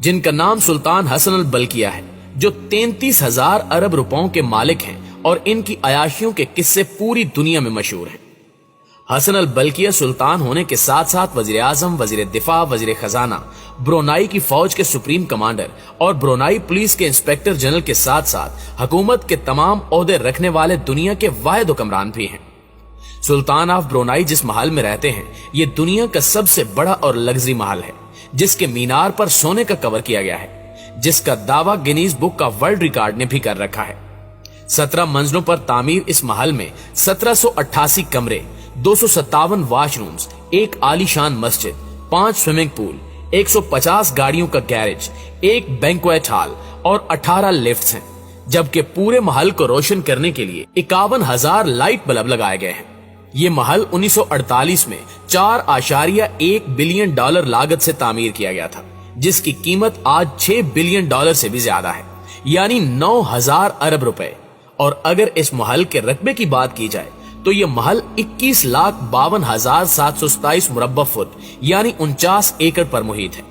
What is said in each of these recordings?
جن کا نام سلطان حسن البلقیہ ہے، جو 33,000 ارب روپوں کے مالک ہیں اور ان کی عیاشیوں کے قصے پوری دنیا میں مشہور ہیں۔ حسن البلقیہ سلطان ہونے کے ساتھ ساتھ وزیر اعظم، وزیر دفاع، وزیر خزانہ، برونائی کی فوج کے سپریم کمانڈر اور برونائی پولیس کے انسپیکٹر جنرل کے ساتھ ساتھ حکومت کے تمام عہدے رکھنے والے دنیا کے واحد حکمران بھی ہیں۔ سلطان آف برونائی جس محل میں رہتے ہیں، یہ دنیا کا سب سے بڑا اور لگژری محل ہے، جس کے مینار پر سونے کا کور کیا گیا ہے، جس کا دعویٰ گینیز بک کا ورلڈ ریکارڈ نے بھی کر رکھا ہے۔ 17 منزلوں پر تعمیر اس محل میں 1788 کمرے، 257 واش رومز، ایک عالی شان مسجد، 5 سوئمنگ پول، 150 گاڑیوں کا گیرج، ایک بینکویٹ ہال اور 18 لفٹس ہیں، جبکہ پورے محل کو روشن کرنے کے لیے 51,000 لائٹ بلب لگائے گئے ہیں۔ یہ محل 1948 میں $4.1 بلین لاگت سے تعمیر کیا گیا تھا، جس کی قیمت آج $6 بلین سے بھی زیادہ ہے، یعنی 9,000 ارب روپے۔ اور اگر اس محل کے رقبے کی بات کی جائے تو یہ محل 21,52,727 مربع فٹ یعنی 49 ایکڑ پر محیط ہے۔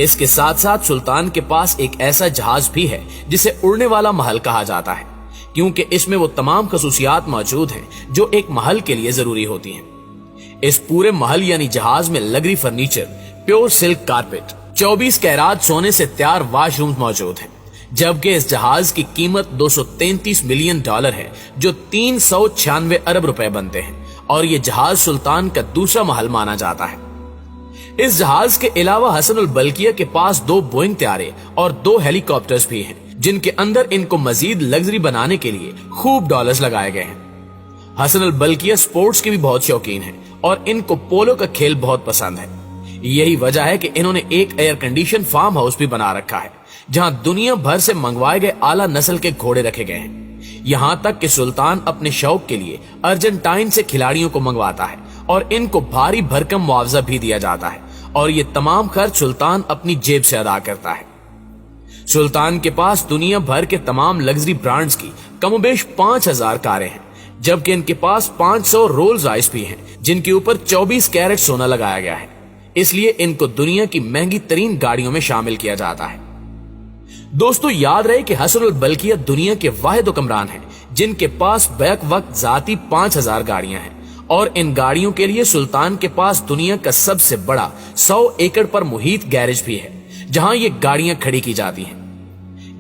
اس کے ساتھ ساتھ سلطان کے پاس ایک ایسا جہاز بھی ہے جسے اڑنے والا محل کہا جاتا ہے، کیونکہ اس میں وہ تمام خصوصیات موجود ہیں جو ایک محل کے لیے ضروری ہوتی ہیں۔ اس پورے محل یعنی جہاز میں لگری فرنیچر، پیور سلک کارپیٹ، 24 کیرات سونے سے تیار واش رومز موجود ہیں، جبکہ اس جہاز کی قیمت $233 ملین ہے، جو 396 ارب روپے بنتے ہیں، اور یہ جہاز سلطان کا دوسرا محل مانا جاتا ہے۔ اس جہاز کے علاوہ حسن البلقیہ کے پاس 2 بوئنگ طیارے اور 2 ہیلی کاپٹرز بھی ہیں، جن کے اندر ان کو مزید لگژری بنانے کے لیے خوب ڈالرز لگائے گئے ہیں۔ حسن البلقیہ سپورٹس کے بھی بہت شوقین ہیں اور ان کو پولو کا کھیل بہت پسند ہے۔ یہی وجہ ہے کہ انہوں نے ایک ایئر کنڈیشن فارم ہاؤس بھی بنا رکھا ہے، جہاں دنیا بھر سے منگوائے گئے اعلیٰ نسل کے گھوڑے رکھے گئے ہیں۔ یہاں تک کہ سلطان اپنے شوق کے لیے ارجنٹائن سے کھلاڑیوں کو منگواتا ہے اور ان کو بھاری بھرکم معاوضہ بھی دیا جاتا ہے، اور یہ تمام خرچ سلطان اپنی جیب سے ادا کرتا ہے۔ سلطان کے پاس دنیا بھر کے تمام لگژری برانڈز کی کم و بیش 5,000 کاریں ہیں، جبکہ ان کے پاس 500 رولز رائس بھی ہیں، جن کے اوپر 24 کیرٹ سونا لگایا گیا ہے، اس لیے ان کو دنیا کی مہنگی ترین گاڑیوں میں شامل کیا جاتا ہے۔ دوستو، یاد رہے کہ حسن البلقیہ دنیا کے واحد حکمران ہیں جن کے پاس بیک وقت ذاتی 5,000 گاڑیاں ہیں، اور ان گاڑیوں کے لیے سلطان کے پاس دنیا کا سب سے بڑا 100 ایکڑ پر محیط گیرج بھی ہے، جہاں یہ گاڑیاں کھڑی کی جاتی ہیں۔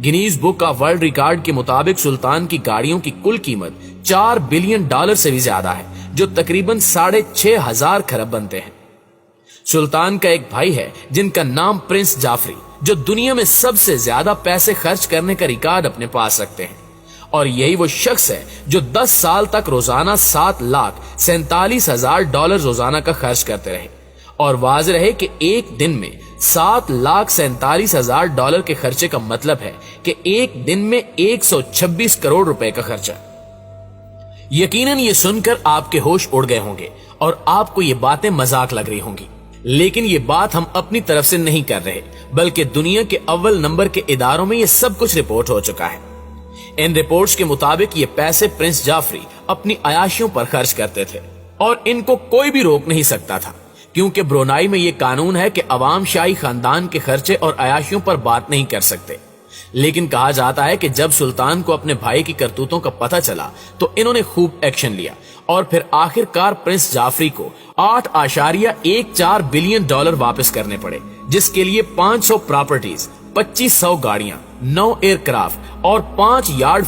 گینیز بک کا ورلڈ ریکارڈ کے مطابق سلطان کی گاڑیوں کی کل قیمت $4 بلین سے بھی زیادہ ہے، جو تقریباً 6,500 کھرب بنتے ہیں۔ سلطان کا ایک بھائی ہے جن کا نام پرنس جعفری، جو دنیا میں سب سے زیادہ پیسے خرچ کرنے کا ریکارڈ اپنے پاس رکھتے ہیں، اور یہی وہ شخص ہے جو 10 سال تک روزانہ $7,47,000 روزانہ کا خرچ کرتے رہے، اور واضح رہے کہ ایک دن میں $7,47,000 کے خرچے کا مطلب ہے کہ ایک دن میں 126 کروڑ روپے کا خرچہ۔ یقیناً یہ سن کر آپ کے ہوش اڑ گئے ہوں گے اور آپ کو یہ باتیں مذاق لگ رہی ہوں گی، لیکن یہ بات ہم اپنی طرف سے نہیں کر رہے، بلکہ دنیا کے اول نمبر کے اداروں میں یہ سب کچھ رپورٹ ہو چکا ہے۔ ان رپورٹس کے مطابق یہ پیسے پرنس جعفری اپنی عیاشیوں پر خرچ کرتے تھے، اور ان کو کوئی بھی روک نہیں سکتا تھا، کیونکہ برونائی میں یہ قانون ہے کہ عوام شاہی خاندان کے خرچے اور عیاشیوں پر بات نہیں کر سکتے۔ لیکن کہا جاتا ہے کہ جب سلطان کو اپنے بھائی کی کرتوتوں کا پتہ چلا تو انہوں نے خوب ایکشن لیا، اور پھر آخر کار پرنس جعفری کو $8.14 بلین واپس کرنے پڑے، جس کے لیے 500 پراپرٹیز، 2500 گاڑیاں، 9 ایئر کرافٹ اور 5 یارڈ